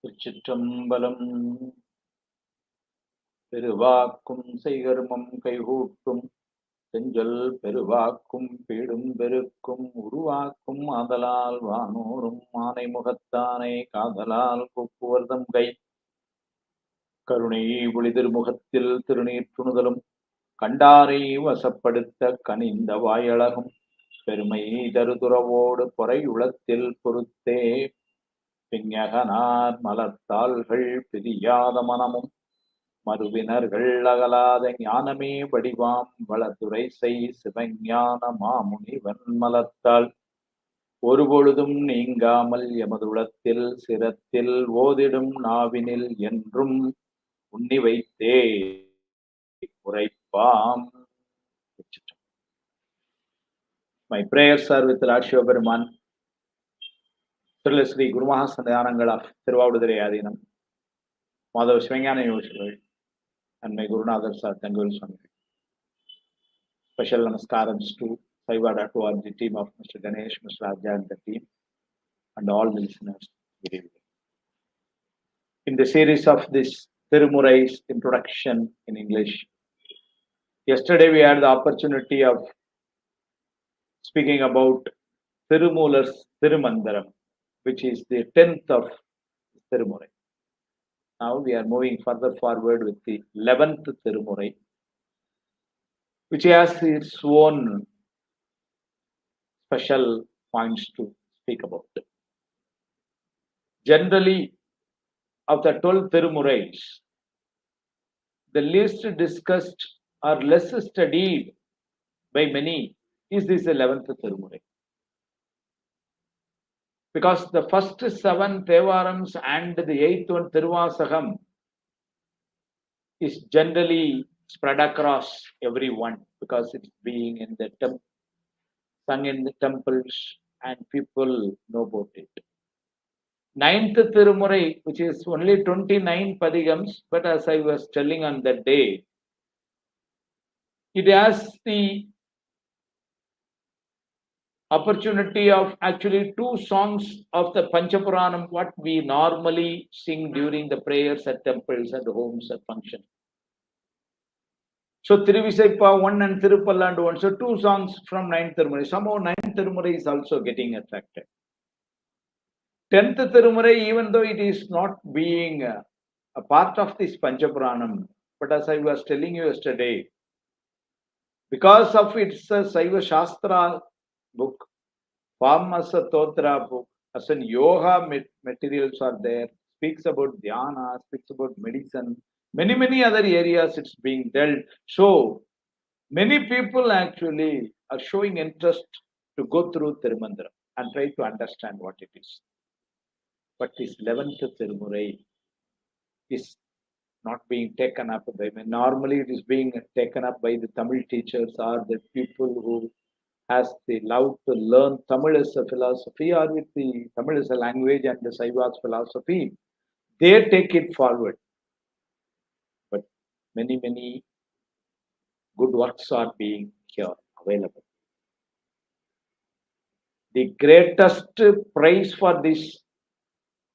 Thiruchitrambalam பெருவாக்கும் செய்கர்மம் கைகூட்டும் செஞ்சொல் பெருவாக்கும் பீடும் பெருக்கும் உருவாக்கும் ஆதலால் வானோரும் ஆனை முகத்தானை காதலால் கூப்புவர்தம் கை கருணை ஒளிதிருமுகத்தில் திருநீற்றுணுதலும் கண்டாரை வசப்படுத்த கனிந்த வாயழகும் பெருமை தருதுறவோடு பொறையுளத்தில் பொறுத்தே பிஞகனார் மலர்த்தாள்கள் பிரியாத மனமும் மறுவினர்கள் அகலாத ஞானமே வடிவாம் வளத்துரை செய் சிவஞான மாமுனிவன் மலர்த்தாள் ஒருபொழுதும் நீங்காமல் எமதுளத்தில் சிரத்தில் ஓதிடும் நாவினில் என்றும் உண்ணி வைத்தே உரைப்பாம். My prayers are with Lord Shaivam, Sri Gurumahasandhanangal of Thiruvadurai Adinam, Mother Shivanyana Yoshivai, and my Gurunathar Sir Tangul Swami. Special namaskarams to Shaivam.org, the team of Mr. Ganesh, Mr. Raja and the team, and all the listeners. Good evening. In the series of this Thirumurai's introduction in English, yesterday we had the opportunity of speaking about Thirumular's Thirumandaram, which is the 10th of Thirumurai. Now we are moving further forward with the 11th Thirumurai, which has its own special points to speak about. Generally, of the 12 Thirumurais, the least discussed or less studied by many is this 11th Thirumurai. Because the first 7 Thevarams and the 8th one Thiruvasagam is generally spread across everyone because it's being in the sung in the temples and people know about it. 9th Thirumurai, which is only 29 Padigams, but as I was telling on that day, it has the opportunity of actually 2 songs of the Panchapuranam, what we normally sing during the prayers at temples and homes and functions. So Thiruvisaipa 1 and Thirupallandu 1, so 2 songs from 9th Thirumurai. Somehow 9th Thirumurai is also getting attracted. 10th Thirumurai, even though it is not being a part of this Panchapuranam, but as I was telling you yesterday, because of its Saiva Shastra book, form as a Totra book, as in yoga materials are there, speaks about dhyana, speaks about medicine, many other areas it's being dealt. So many people actually are showing interest to go through Thirumandaram and try to understand what it is. But this 11th Thirumurai is not being taken up by me. Normally it is being taken up by the Tamil teachers or the people who has the love to learn Tamil as a philosophy or with the Tamil as a language and the Saiva's philosophy. They take it forward. But many good works are being here available. The greatest prize for this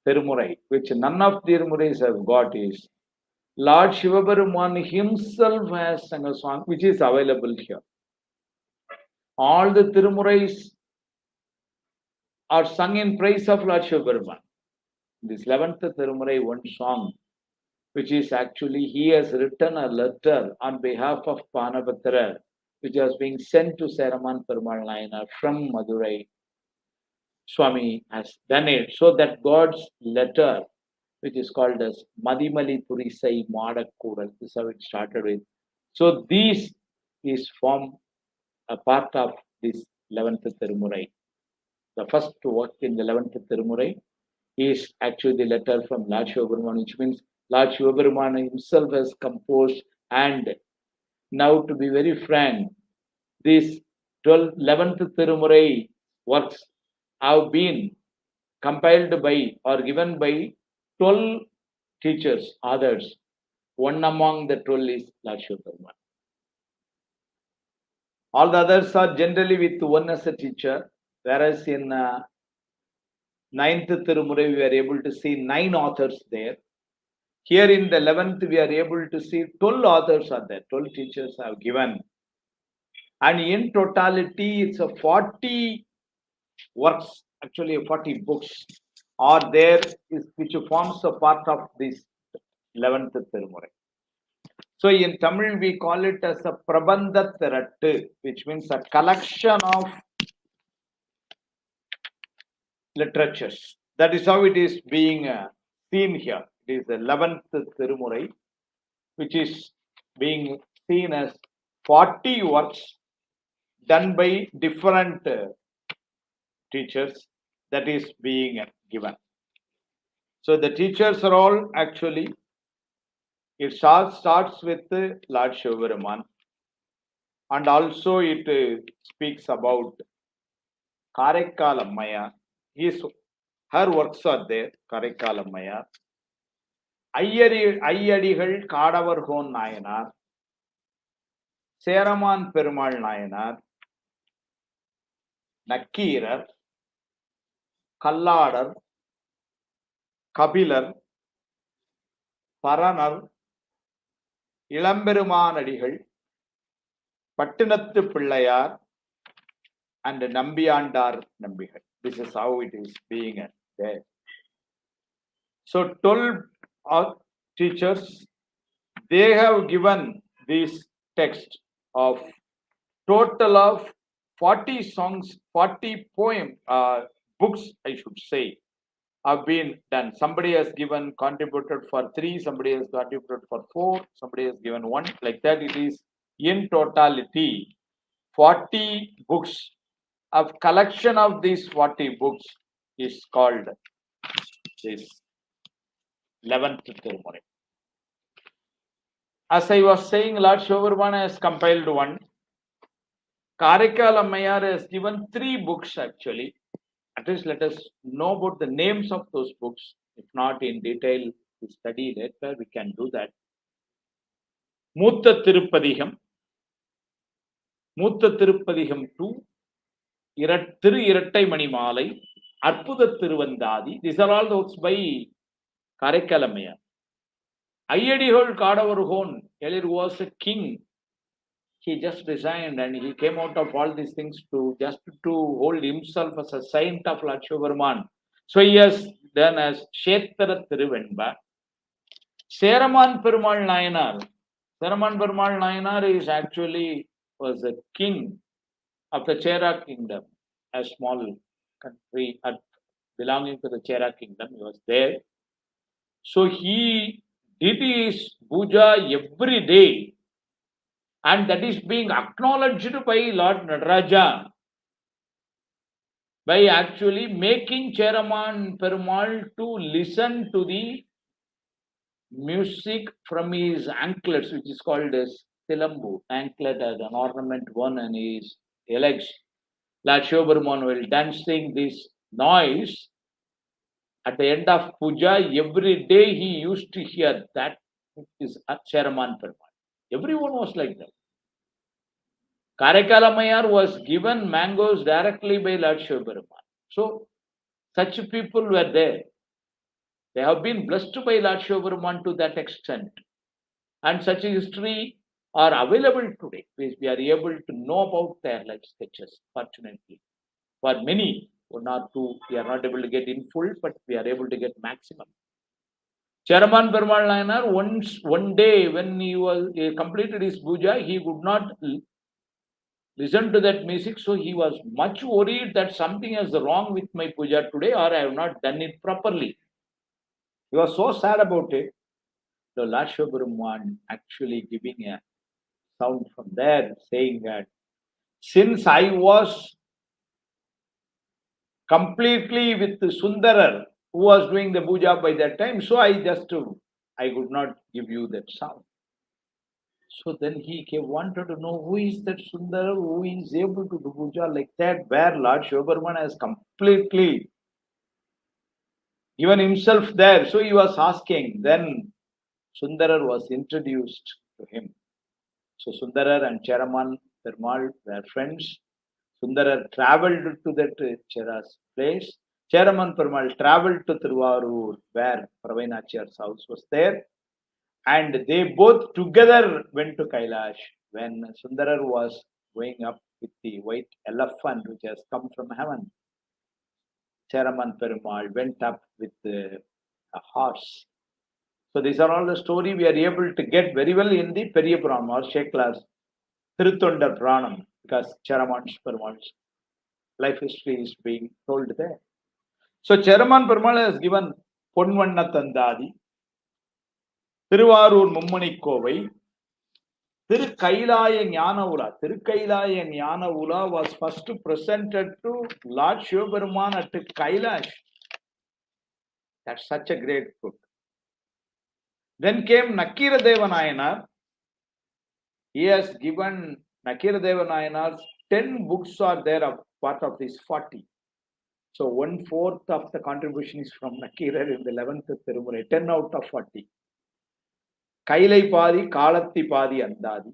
Thirumurai, which none of the Thirumurais have got, is Lord Shivaperuman himself has sung a song which is available here. All the Thirumurais are sung in praise of Lord Shivaperuman. This 11th Thirumurai, one song, which is actually he has written a letter on behalf of Panapatra, which was being sent to Seraman Perumal Nayanar from Madurai. Swami has done it so that God's letter, which is called as Madimali Purisai Madakural, this is how it started with. So this is from a part of this 11th Thirumurai. The first work in the 11th Thirumurai is actually the letter from Lord Shivaperuman, which means Lord Shivaperuman himself has composed. And now, to be very frank, these 11th Thirumurai works have been compiled by or given by 12 teachers, others. One among the 12 is Lord Shivaperuman. All the others are generally with one as a teacher, whereas in Ninth Thirumurai, we are able to see 9 authors there. Here in the 11th, we are able to see 12 authors are there. 12 teachers have given. And in totality, it's a 40 works, actually 40 books are there, which forms a part of this 11th Thirumurai. So in Tamil, we call it as a Prabandha Thirattu, which means a collection of literatures. That is how it is being seen here. It is the 11th Thirumurai, which is being seen as 40 works done by different teachers that is being given. So the teachers are all actually, it starts with Lord Shaivam, and also it speaks about Karaikal Ammaya. Her works are there, Karaikal Ammaya. Ayyadigal Kadavarhon Nayanar, Seraman Perumal Nayanar, Nakkirar, Kalladar, Kabilar, Paranar, Ilamberuman Pattinathu Pillayar, and Nambiyandar Nambigal. This is how it is being there. So 12 teachers, they have given this text of total of 40 songs, 40 books, I should say, have been done. Somebody has contributed for 3, somebody has contributed for 4, somebody has given 1. Like that, it is in totality 40 books. A collection of these 40 books is called this 11th Thirumurai. As I was saying, Lord Shaivam has compiled 1. Karaikal Ammayar has given 3 books actually. At least let us know about the names of those books. If not in detail, we study later, we can do that. Mootha Thirupadiham 2, Thiru Irattai Manimalai, Arpudha Thiruvandadi. These are all books by Karaikal Ammayar. Ayyadigal Kadavarhon, earlier was a king. He just resigned and he came out of all these things to hold himself as a saint of Lord Shaivam. So he has done as Kshetra Thiruvenba. Seraman Perumal Nayanar. Seraman Perumal Nayanar was a king of the Chera kingdom, a small country belonging to the Chera kingdom. He was there. So he did his puja every day, and that is being acknowledged by Lord Nadaraja by actually making Cheraman Perumal to listen to the music from his anklets, which is called as Silambu, anklet as an ornament worn on his legs. Lord Shaivam will dancing this noise. At the end of puja, every day he used to hear that is Cheraman Perumal. Everyone was like that. Karaikal Ammayar was given mangoes directly by Lord Shaivam. So, such people were there. They have been blessed by Lord Shaivam to that extent. And such history are available today. We are able to know about their life sketches, fortunately. For many, 1 or 2, we are not able to get in full, but we are able to get maximum. Cheraman Perumal Nayanar, one day when he completed his puja, he could not listen to that music, so he was much worried that something is wrong with my puja today, or I have not done it properly. He was so sad about it. The Lord Shaivam actually giving a sound from there, saying that since I was completely with Sundarar, who was doing the puja by that time, so I could not give you that sound. So then he wanted to know who is that Sundarar, who is able to do puja like that, where Lord Shaivam has completely given himself there. So he was asking. Then Sundarar was introduced to him. So Sundarar and Cheraman Perumal were friends. Sundarar traveled to that Chera's place. Shaivam Perumal traveled to Thiruvarur, where Pravinachiar's house was there, and they both together went to Kailash when Sundarar was going up with the white elephant which has come from heaven. Shaivam Perumal went up with a horse. So these are all the story we are able to get very well in the Periyapuram or Shekla's Tirutondar Pranam, because Shaivam Perumal's life history is being told there. So Shaivam Perumal has given Ponvanna Tandadi, Thiruvarur Mummanikkovai, Thirukailaya Jnana Ula was first presented to Lord Shivaperuman at Kailash. That's such a great book. Then came Nakira Deva Nayanar. He has given Nakira Deva Nayanar's 10 books are there, of part of this 40. So 1/4 of the contribution is from Nakira in the 11th Thirumurai, 10 out of 40. Kailai Padi, Kalatti Padi Andadi.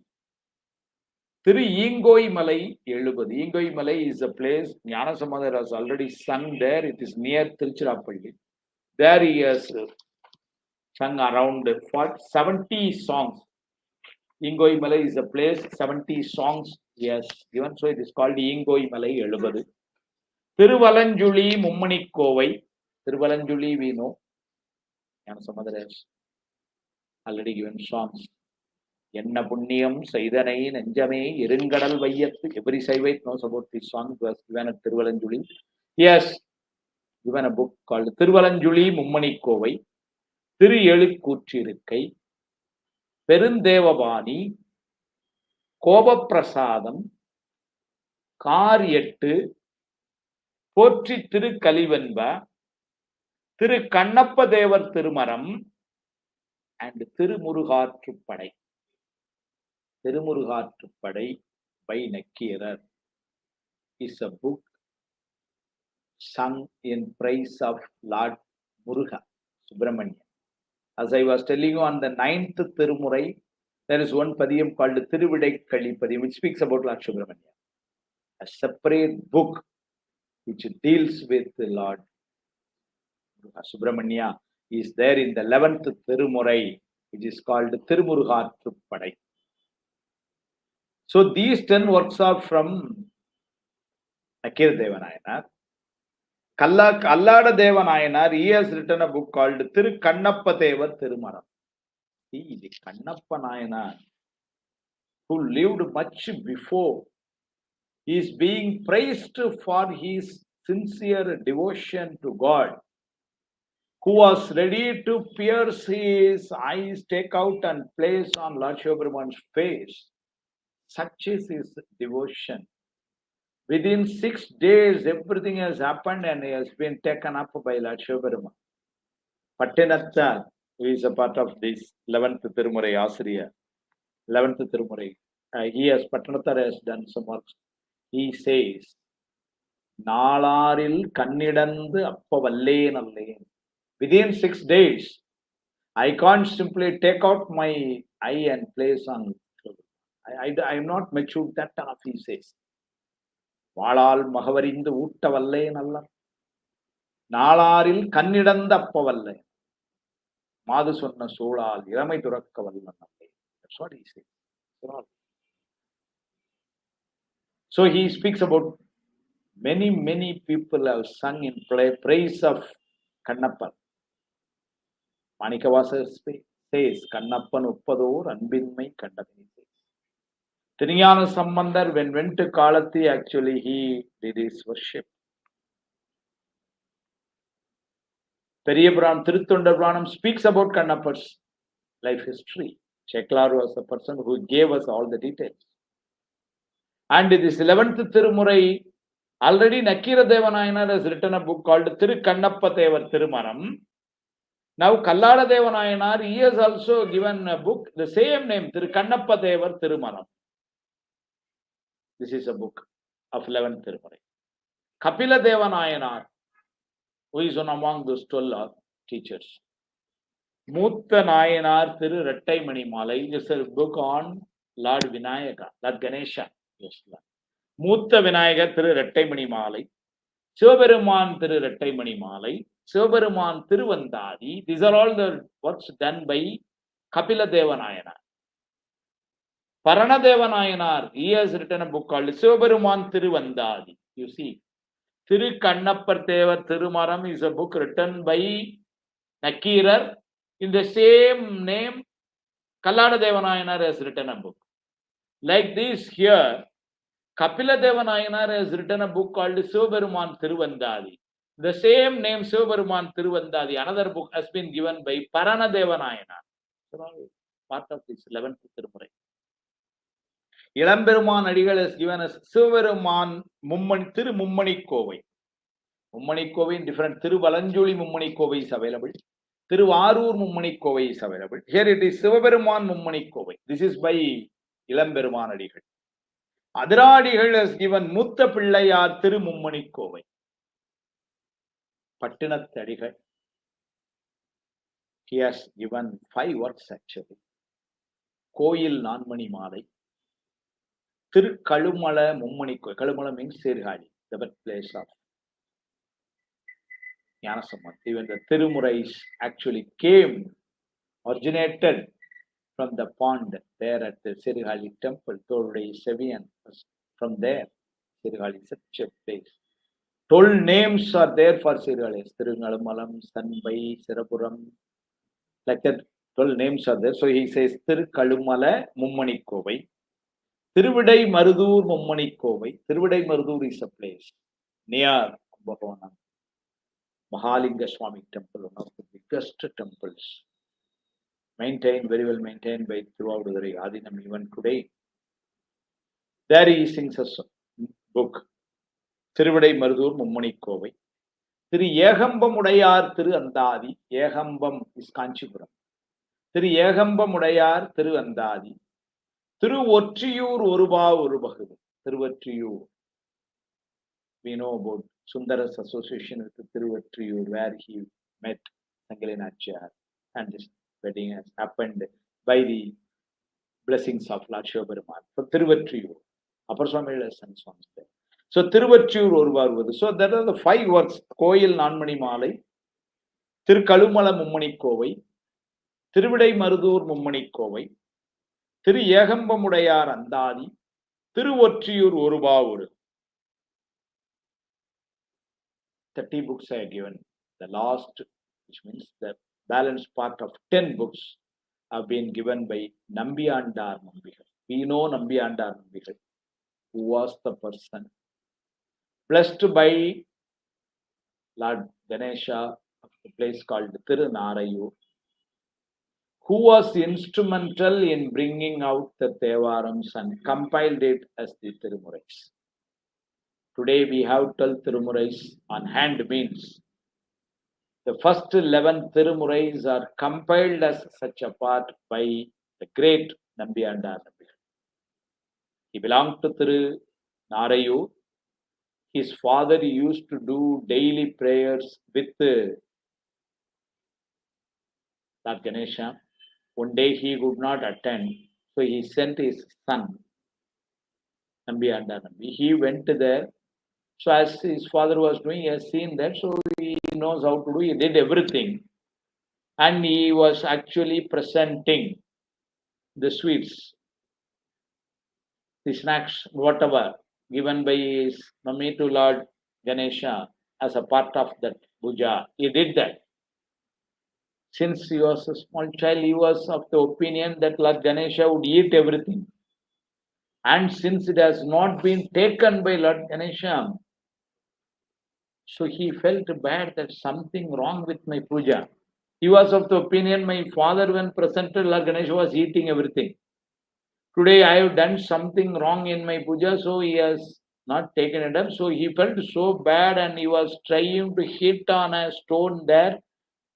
Thiru Ingoi Malai Elubadu. Ingoi Malai is a place Jnana Samadhar has already sung there. It is near Thiruchitrambalam. There he has sung around 70 songs. Ingoi Malai is a place, 70 songs he has given. So it is called Ingoi Malai Elubadu. Thiruvalanjuli Mummanikkovai. Thiruvalanjuli we know. Jnana Samadhar has already given songs. Yenna Punniyam Saidhanai Nanjame Iringadal Vayathu. Every Saivite knows about this song. It was given at Thiruvalanjuli. He has given a book called Thiruvalanjuli Mummanikkovai, Thiru Elukkuchirukkai, Perundevabani, Kobaprasadam, Karyettu, Potri Thiru Kalivenba, Thiru Kannappa Devar Thirumaram, and Thirumurugatrupadai. Thirumurugatrupadai by Nakkirar is a book sung in praise of Lord Muruga, Subramanya. As I was telling you, on the 9th Thirumurai, there is one padiyam called Thiruvidaikkali Padiyam, which speaks about Lord Subramanya. A separate book which deals with the Lord Subramanya is there in the 11th Thirumurai, which is called Thirumurugatrupadai. So these 10 works are from Nakira Deva Nayanar. Kallada Deva Nayanar, he has written a book called Thiru Kannappa Deva Thirumaram. See, the Kannappa Nayanar, who lived much before, is being praised for his sincere devotion to God, who was ready to pierce his eyes, take out and place on Lord Shivaperuman's face. Such is his devotion. Within 6 days, everything has happened and he has been taken up by Lord Shivaperuman. Pattinatha, who is a part of this 11th Thirumurai Asriya, 11th Thirumurai, Pattinatha has done some works. He says, Nalaril Kannidandu Appavalle Nalle. Within 6 days, I can't simply take out my eye and place on. I am not matured that enough, he says. Valal Mahavarindu Uttavalle Nalla. Nalaril Kannidanda Appavalle. Madhusonna Solal Iramai Thurakkavalle Nalle. That's what he says. So he speaks about many people have sung in praise of Kannappan. Manikavasa says, Kannappan Uppadur Anbinmai Kandavini says. Thirugnana Sambandar, when went to Kalatti, actually he did his worship. Periyapuram Thiruthondar Pranam speaks about Kannappa's life history. Sheklar was the person who gave us all the details. And this 11th Thirumurai, already Nakira Deva Nayanar has written a book called Thiru Kannappa Devar Thirumaram. Now Kallada Deva Nayanar, he has also given a book, the same name, Thiru Kannappa Devar Thirumaram. This is a book of 11th Thirumurai. Kapila Deva Nayanar, who is one among those 12 teachers. Mutta Nayanar Thiru Rattai Mani Malai is a book on Lord Vinayaka, Lord Ganesha. Yes, Mutta Vinayaka Thiru Rattai Mani Malai. Sivaperuman திரு இரட்டைமணி மாலை, Sivaperuman Thiruvandhadhi. These are all the works done by Kapila Devanayanar. Parana Devanayanar, he has written a book called Sivaperuman Thiruvandadi. You see, Thiru Kannappar Thirumaram is a book written by Nakirar. In the same name, Kallada Devanayanar has written a book. Like this here, Kapila Devanayanar has written a book called Sivaperuman Thiruvandadi. The same name, Sivaperuman Thiruvandadi, another book has been given by Parana Devanayanar. Part of this 11th Thirumurai. Ilamberuman Adigal has given us Sivaperuman Thiru Mummani Kovai. Mummani Kovai in different Thiruvalanjuli Mummani Kovai is available. Thiruvarur Mummani Kovai is available. Here it is Sivaperuman Mummani Kovai. This is by Ilamberuman Adigal. Adiradigal has given Mutta Pillayar Thiru Mummani Kovai. Pattinath Adigal. He has given 5 works actually. Koyil Nanmani Malai. Thirukalumala Mummani Kovai. Kalumala means Sirhadi, the birthplace of Nyanasammat. Even the Thirumurais actually originated from the pond there at the Sirhali temple, Thorurai Sevian. From there, Sirhali is such a place. 12 names are there for Sirhali. Thirungalamalam, Sanbai, Sirapuram. Like that, 12 names are there. So he says Thirukalumala Mummani Kovai. Thiruvidai Marudur Mummani Kovai. Thiruvidai Marudur is a place near Kumbhakonam. Mahalinga Swami temple, one of the biggest temples. Maintained, very well maintained by Thiruvadurai Adinam even today. There he sings a book. Thiruvidai Marudur Mummani Kovai. Thiru Yegambamudaiyar Thiru Andadi. Yegambam is Kanchipuram. Thiru Yegambamudaiyar Thiru Andadi. Thiru Ottriyur Oruba Orubahudu. Thiru Ottriyur. We know about Sundara's association with the Thiruvattriyur, where he met Sangalinachar, and this wedding has happened by the blessings of Lord Shivaperuman. So Thiruvattriyur, Upper Swami has sons there. So Thiruvattriyur Oruvaruvathu. So there are the 5 works: Koyil Nanmani Malai, Thirukalumala Mummani Kovai, Thiruvidai Marudur Mummani Kovai, Thiru Yegambamudaiyar Andadi, Thiruvattriyur Oruvavudu. 30 books I have given. The last, which means the balance part of 10 books, have been given by Nambiyandar Nambigal. We know Nambiyandar Nambigal, who was the person blessed by Lord Ganesha of the place called Tirunarayu, who was instrumental in bringing out the Thevarams and compiled it as the Thirumurais. Today we have 12 Thirumurais on hand, means the first 11 Thirumurais are compiled as such a part by the great Nambiyandar Nambigal. He belonged to Tirunarayu. His father used to do daily prayers with Lord Ganesha. One day he could not attend, so he sent his son, Nambiyandar Nambi. He went there. So as his father was doing, he has seen that, so he knows how to do. He did everything. And he was actually presenting the sweets, the snacks, whatever, given by his mummy to Lord Ganesha as a part of that puja. He did that. Since he was a small child, he was of the opinion that Lord Ganesha would eat everything. And since it has not been taken by Lord Ganesha, so he felt bad that something wrong with my puja. He was of the opinion my father, when presented Lord Ganesha, was eating everything. Today I have done something wrong in my puja, so he has not taken it up. So he felt so bad and he was trying to hit on a stone there,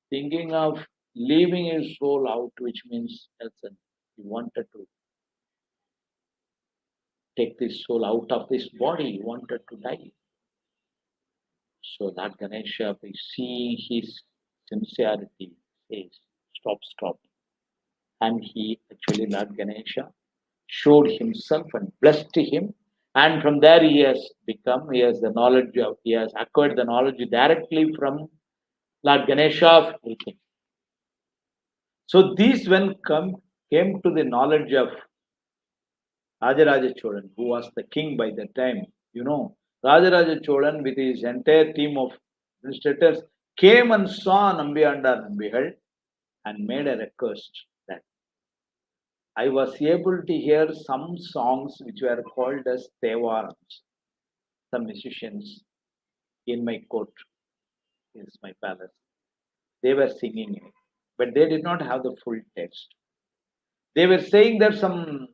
thinking of leaving his soul out, which means he wanted to take this soul out of this body, he wanted to die. So Lord Ganesha, by seeing his sincerity, says, stop. And he actually, Lord Ganesha, showed himself and blessed him And from there he has acquired the knowledge directly from Lord Ganesha of everything. So these came to the knowledge of Rajaraja Cholan, who was the king by that time. Rajaraja Cholan with his entire team of administrators came and saw Nambiyandar Nambihal and made a request that I was able to hear some songs which were called as Tevarams. Some musicians in my court, is my palace. They were singing it, but they did not have the full text. They were saying that some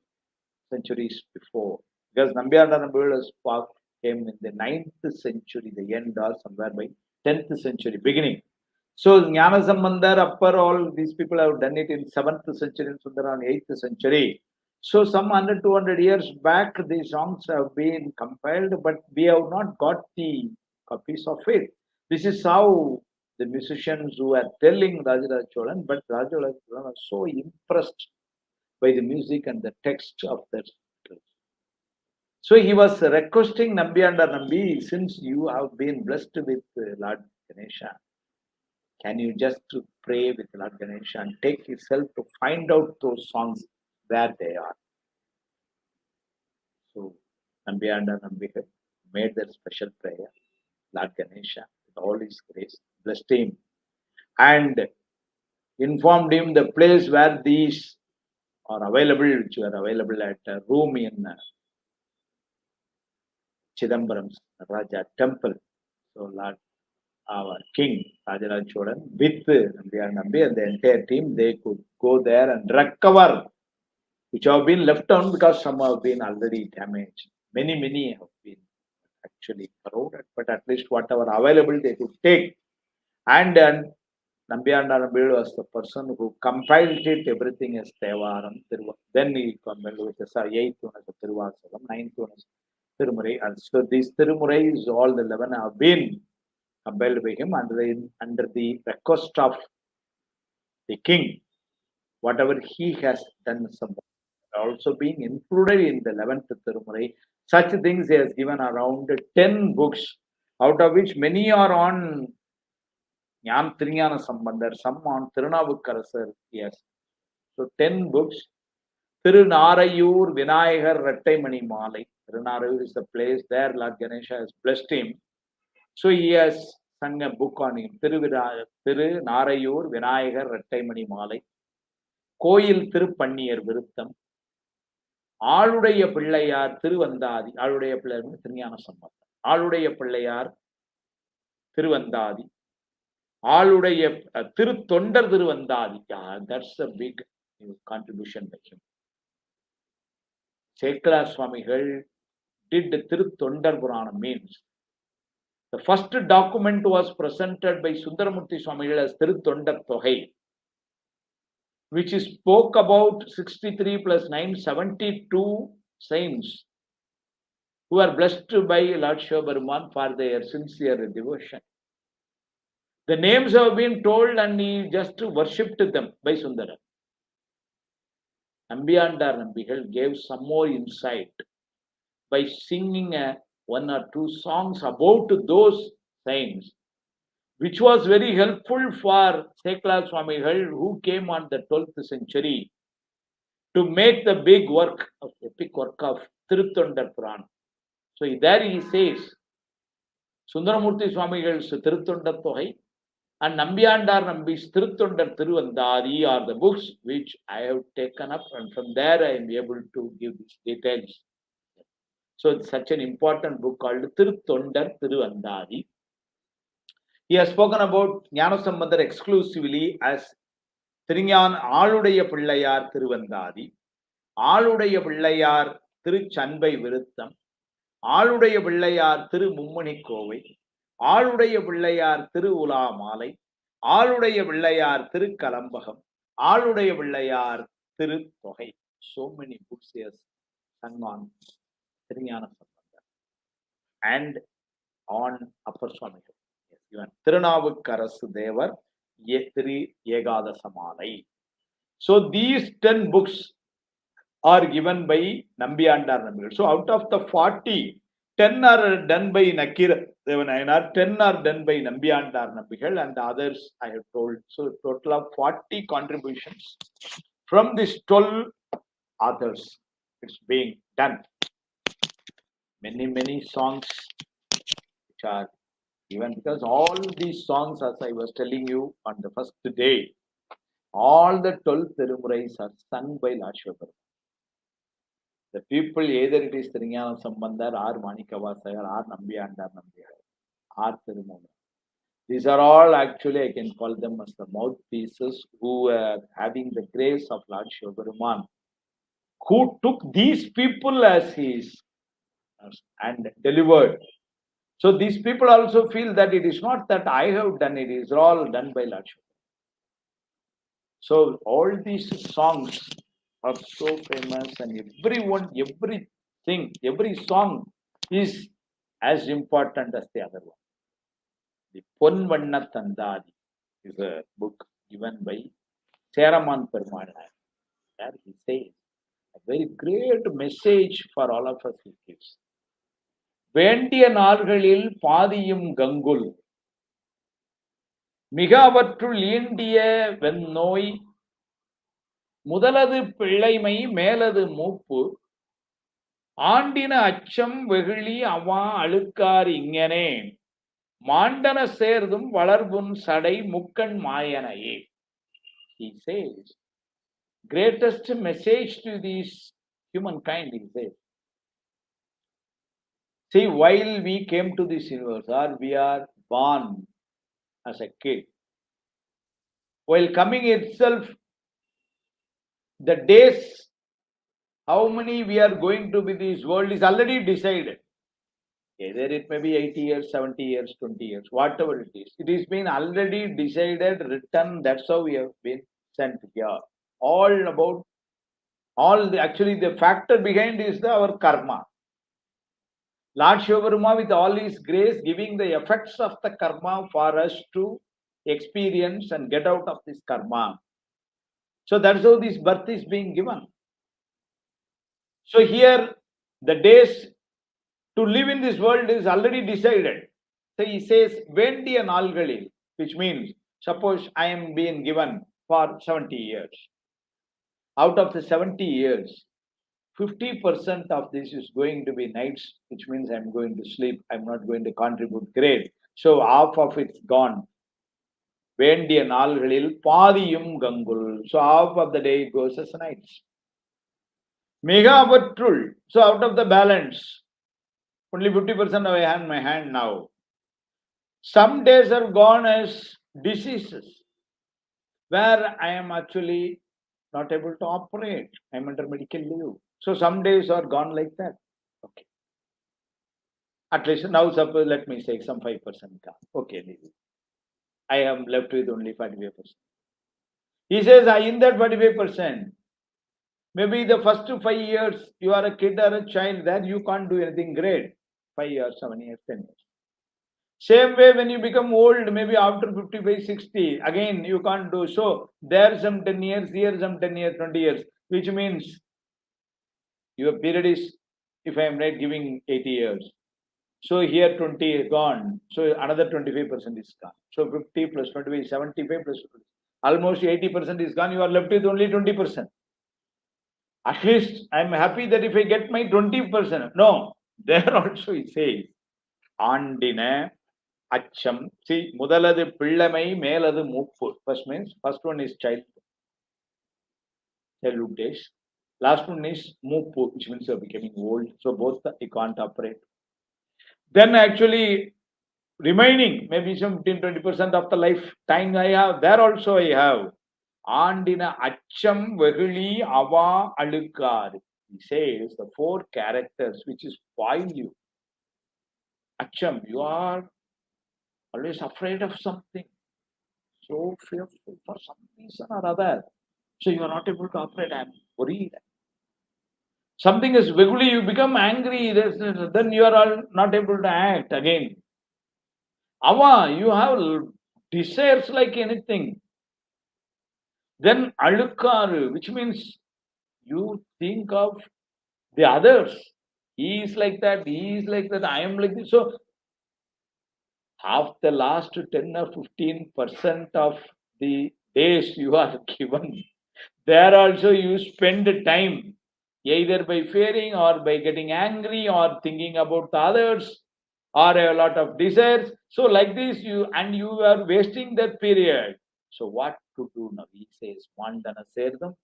centuries before, because Nambiyandar Nambihala's park came in the 9th century, the end or somewhere by 10th century, beginning. So Jnana Sambandar, Appar, all these people have done it in 7th century, and Sundaram 8th century. So some 100, 200 years back, these songs have been compiled, but we have not got the copies of it. This is how the musicians who are telling Rajaraja Cholan, but Rajaraja Cholan was so impressed by the music and the text of that. So he was requesting Nambiyandar Nambi, since you have been blessed with Lord Ganesha, can you just pray with Lord Ganesha and take yourself to find out those songs where they are? So Nambiyandar Nambi made that special prayer. Lord Ganesha, with all his grace, blessed him and informed him the place where these are available, which were available at a room in Chidambaram's Raja temple. So Lord, our king, Rajaraja Cholan, with Nambiyandar Nambi and the entire team, they could go there and recover, which have been left on because some have been already damaged. Many have been actually corroded, but at least whatever available they could take. And Nambiyandar Nambi was the person who compiled it, everything as Thevaram. Then he compiled with the 8th one as Thiruvasalam, 9th one as Thirumurai. And so these Thirumurais, all the 11 have been compiled by him under the request of the king. Whatever he has done, some also being included in the 11th Thirumurai. Such things he has given around 10 books, out of which many are on Trinyana Sambandar, some on Thirunavukarasar. Yes. So 10 books. Tirunarayur Vinayagar Rattaimani Malai. Tirunarayur is the place there Lord Ganesha has blessed him. So he has sung a book on him. Tirunarayur Vinayagar Rattaimani Malai. Koyil Tirupanniyar Viruttam. ஆளுடைய பிள்ளையார் திருவந்தாதி. ஆளுடைய பிள்ளையார் திருஞான சம்பந்தர். ஆளுடைய பிள்ளையார் திருவந்தாதி. ஆளுடைய திருத்தொண்டர் Thiruvandhadhi. That's a big contribution by him. Sekala Swamigal did the Thiruttondar Purana, means the first document was presented by Sundaramurti Swamigal as Thiruttondar Tohai, which spoke about 63 plus 9, 72 saints who are blessed by Lord Shaivam for their sincere devotion. The names have been told and he just worshipped them by Sundara. Nambiyandar Nambihal gave some more insight by singing one or two songs about those saints, which was very helpful for Sekala Swamigal, who came on the 12th century to make the big work of epic work of Thiruttondar Purana. So there he says, Sundaramurti Swamigal's Thiruttondar Tohai and Nambiyandar Nambi's Thiruttondar Thiruvandari are the books which I have taken up, and from there I am able to give these details. So it's such an important book called Thiruttondar Thiruvandari. He has spoken about Jnana Sambandar exclusively as Thiruñan Aaludaya Pillayar Thiruvandadi, Aaludaya Pillayar Thiruchanbai Viruttam, Aaludaya Pillayar Thirumummani Kovai, Aaludaya Pillayar Thiruvula Malai, Aaludaya Pillayar Thirukalambagam, Aaludaya Pillayar Thirutohai. So many books he has sung on Thiruñana Sambandar and on Upper Swamigal. Even Thirunavukkarasu Devar Thiri Egadasamalai. So these 10 books are given by Nambiyandar Nambigal. So out of the 40, 10 are done by Nakira Devanayanaar, 10 are done by Nambiyandar Nambigal, and the others I have told. So total of 40 contributions from these 12 authors. It's being done. Many songs which are given, because all these songs, as I was telling you on the first day, all the 12 Thirumurais are sung by Lord Shaivam. The people, either it is Thiruñana Sambandar or Manikavasayar or Nambiyandar Nambigal or Thirumula. These are all actually, I can call them as the mouthpieces who are having the grace of Lord Shaivam, who took these people as his and delivered. So these people also feel that it is not that I have done it, it is all done by Lord Shaivam. So all these songs are so famous, and everyone, everything, every song is as important as the other one. The Ponvanna Tandadi is a book given by Seraman Perumal. There he says a very great message for all of us he gives. வேண்டிய நாள்களில் பாதியும் கங்குல் மிக அவற்றுள் ஈண்டிய வெந்நோய் முதலது பிள்ளைமை மேலது மூப்பு ஆண்டின அச்சம் வெகுளி அவா அழுக்கார் இங்கனே மாண்டன சேர்தும் வளர்புன் சடை முக்கண் மாயனையே. He says, greatest message to this humankind, he says. See, while we came to this universe, or we are born as a kid, while coming itself, the days, how many we are going to be this world is already decided. Either it may be 80 years, 70 years, 20 years, whatever it is. It is been already decided, written. That's how we have been sent here. All about, actually the factor behind is our karma. Lord Shaivam, with all his grace, giving the effects of the karma for us to experience and get out of this karma. So that's how this birth is being given. So here, the days to live in this world is already decided. So he says, Vendiya Nalgalil, which means, suppose I am being given for 70 years. Out of the 70 years, 50% of this is going to be nights, which means I'm going to sleep. I'm not going to contribute great. So half of it's gone. Vendiya Nalgalil Padiyum Gangul. So half of the day goes as nights. Mega Vatrul. So out of the balance, only 50% I have in my hand now. Some days are gone as diseases, where I am actually not able to operate. I'm under medical leave. So some days are gone like that. Okay. At least now, suppose, let me say some 5% gone. Okay, leave it. I am left with only 45%. He says, in that 45%, maybe the first 5 years, you are a kid or a child, there you can't do anything great. 5 years, 7 years, 10 years. Same way, when you become old, maybe after 55, 60, again, you can't do so. There some 10 years, here some 10 years, 20 years, which means your period is, if I am right, giving 80 years. So here 20 is gone. So another 25% is gone. So 50 plus 25, 75 plus 20. Almost 80% is gone. You are left with only 20%. At least I am happy that if I get my 20%. No, there also it says, Andina Acham. See, Mudaladu Pillamai, Meladu Muppu. First means, first one is childhood days. Last one is Muppu, which means you are becoming old. So both you can't operate. Then actually remaining maybe some 15-20% of the lifetime I have, there also I have. Andina Acham Veguli Ava Alukar. He says the 4 characters which spoil you. Acham, you are always afraid of something. So fearful for some reason or other. So you are not able to operate. I am worried. Something is Veguli, you become angry, then you are not able to act again. Ava, you have desires like anything. Then Alukaru, which means You think of the others. He is like that, he is like that, I am like this. So, of the last 10 or 15% of the days you are given, there also you spend time either by fearing or by getting angry or thinking about the others or a lot of desires. So, like this, you are wasting that period. So, what to do now? He says, Vandana Serdam.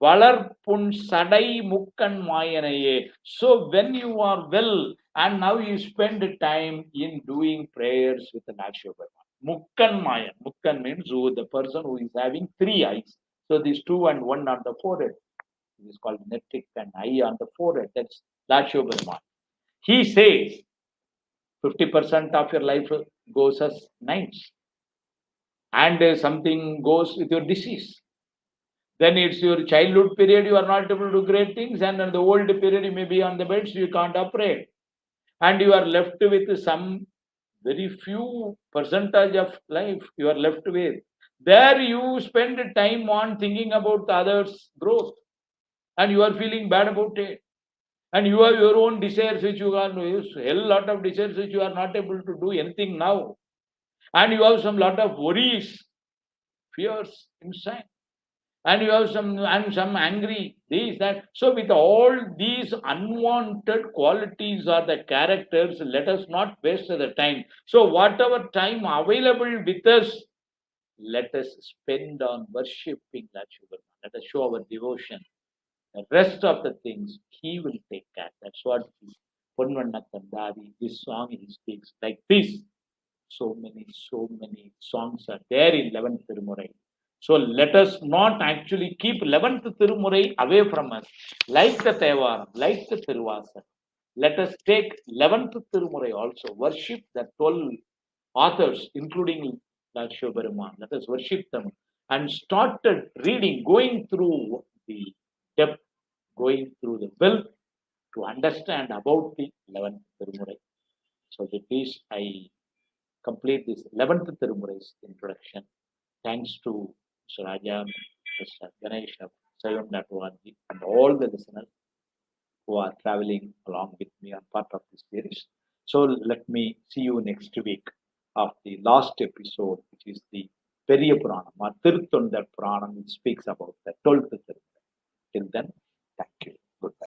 Valarpun Sadai Mukkan Mayanaye. So, when you are well and now you spend time in doing prayers with the Lord Shiva. Mukkan Mayan. Mukkan means who the person who is having three eyes. So, these two and one on the forehead. It is called netic and eye on the forehead. That's Lord Shiva. He says, 50% of your life goes as nights, and something goes with your disease. Then it's your childhood period, you are not able to do great things, and in the old period, you may be on the bed, so you can't operate. And you are left with some very few percentage of life you are left with. There you spend time on thinking about the others' growth, and you are feeling bad about it. And you have your own desires which you are hell lot of desires which you are not able to do anything now. And you have some lot of worries, fears inside, and you have some angry these that. So with all these unwanted qualities or the characters, let us not waste the time. So whatever time available with us, let us spend on worshipping that sugar. Let us show our devotion. The rest of the things he will take care. That's what Ponvanna Kandadi, this song he speaks like this. So many songs are there in 11th Thirumurai. So let us not actually keep 11th Thirumurai away from us, like the Tevaram, like the Tiruvasar. Let us take 11th Thirumurai also, worship the 12 authors, including Lord Shivaperuman. Let us worship them and started reading, going through the depth, going through the wealth to understand about the 11th Thirumurai. So with this, I complete this 11th Thirumurai's introduction. Thanks to Mr. Raja, Mr. Ganesh of Shaivam.org, and all the listeners who are traveling along with me on part of this series. So let me see you next week of the last episode, which is the Periya Puranam or Tirthundar Puranam, which speaks about the 12th Thirumurai. Till then, thank you. Goodbye.